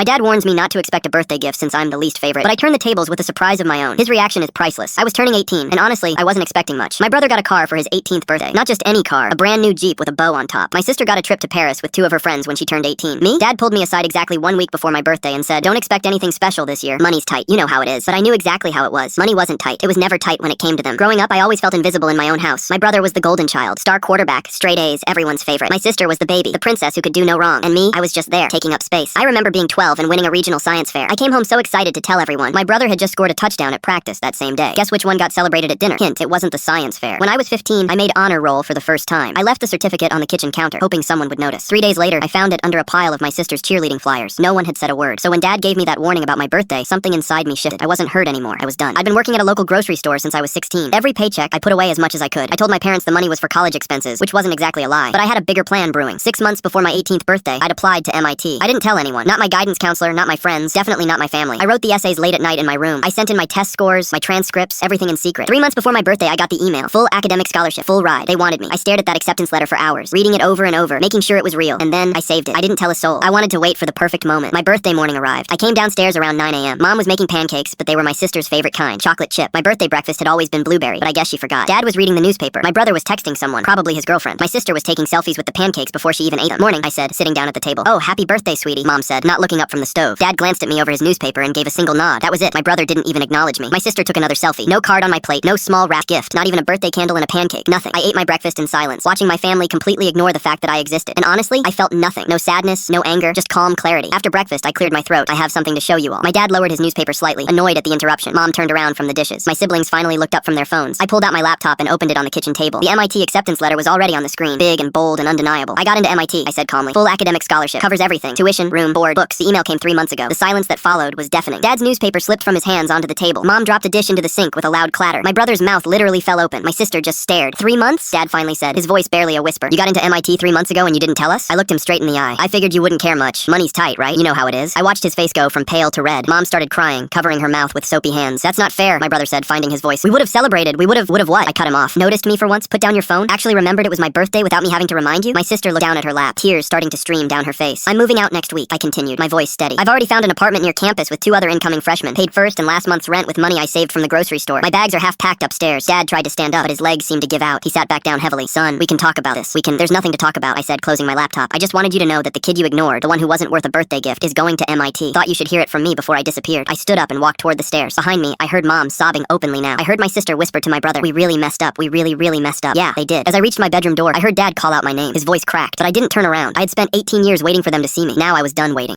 My dad warns me not to expect a birthday gift since I'm the least favorite, but I turn the tables with a surprise of my own. His reaction is priceless. I was turning 18, and honestly, I wasn't expecting much. My brother got a car for his 18th birthday. Not just any car, a brand new Jeep with a bow on top. My sister got a trip to Paris with 2 of her friends when she turned 18. Me? Dad pulled me aside exactly 1 week before my birthday and said, "Don't expect anything special this year. Money's tight. You know how it is." But I knew exactly how it was. Money wasn't tight. It was never tight when it came to them. Growing up, I always felt invisible in my own house. My brother was the golden child, star quarterback, straight A's, everyone's favorite. My sister was the baby, the princess who could do no wrong. And me, I was just there, taking up space. I remember being 12 and winning a regional science fair. I came home so excited to tell everyone. My brother had just scored a touchdown at practice that same day. Guess which one got celebrated at dinner? Hint, it wasn't the science fair. When I was 15, I made honor roll for the first time. I left the certificate on the kitchen counter, hoping someone would notice. 3 days later, I found it under a pile of my sister's cheerleading flyers. No one had said a word. So when Dad gave me that warning about my birthday, something inside me shifted. I wasn't hurt anymore. I was done. I'd been working at a local grocery store since I was 16. Every paycheck, I put away as much as I could. I told my parents the money was for college expenses, which wasn't exactly a lie. But I had a bigger plan brewing. 6 months before my 18th birthday, I'd applied to MIT. I didn't tell anyone. Not my guidance counselor, not my friends, definitely not my family. I wrote the essays late at night in my room. I sent in my test scores, my transcripts, everything in secret. 3 months before my birthday, I got the email. Full academic scholarship, full ride. They wanted me. I stared at that acceptance letter for hours, reading it over and over, making sure it was real. And then I saved it. I didn't tell a soul. I wanted to wait for the perfect moment. My birthday morning arrived. I came downstairs around 9 a.m. Mom was making pancakes, but they were my sister's favorite kind, chocolate chip. My birthday breakfast had always been blueberry, but I guess she forgot. Dad was reading the newspaper. My brother was texting someone, probably his girlfriend. My sister was taking selfies with the pancakes before she even ate them. "Morning," I said, sitting down at the table. "Oh, happy birthday, sweetie," Mom said, not looking up from the stove. Dad glanced at me over his newspaper and gave a single nod. That was it. My brother didn't even acknowledge me. My sister took another selfie. No card on my plate, no small wrapped gift, not even a birthday candle and a pancake, nothing. I ate my breakfast in silence, watching my family completely ignore the fact that I existed. And honestly, I felt nothing. No sadness, no anger, just calm clarity. After breakfast, I cleared my throat. "I have something to show you all." My dad lowered his newspaper slightly, annoyed at the interruption. Mom turned around from the dishes. My siblings finally looked up from their phones. I pulled out my laptop and opened it on the kitchen table. The MIT acceptance letter was already on the screen, big and bold and undeniable. "I got into MIT," I said calmly. "Full academic scholarship, covers everything. Tuition, room, board, books." The email came 3 months ago. The silence that followed was deafening. Dad's newspaper slipped from his hands onto the table. Mom dropped a dish into the sink with a loud clatter. My brother's mouth literally fell open. My sister just stared. "3 months?" Dad finally said, his voice barely a whisper. "You got into MIT 3 months ago and you didn't tell us?" I looked him straight in the eye. "I figured you wouldn't care much. Money's tight, right? You know how it is." I watched his face go from pale to red. Mom started crying, covering her mouth with soapy hands. "That's not fair," my brother said, finding his voice. "We would have celebrated. We would have what?" I cut him off. "Noticed me for once? Put down your phone? Actually remembered it was my birthday without me having to remind you?" My sister looked down at her lap, tears starting to stream down her face. "I'm moving out next week," I continued, my voice steady. "I've already found an apartment near campus with 2 other incoming freshmen. Paid first and last month's rent with money I saved from the grocery store. My bags are half packed upstairs." Dad tried to stand up, but his legs seemed to give out. He sat back down heavily. "Son, we can talk about this. There's nothing to talk about," I said, closing my laptop. "I just wanted you to know that the kid you ignored, the one who wasn't worth a birthday gift, is going to MIT. Thought you should hear it from me before I disappeared." I stood up and walked toward the stairs. Behind me, I heard Mom sobbing openly now. I heard my sister whisper to my brother, "We really messed up. We really messed up." Yeah, they did. As I reached my bedroom door, I heard Dad call out my name. His voice cracked, but I didn't turn around. I had spent 18 years waiting for them to see me. Now I was done waiting.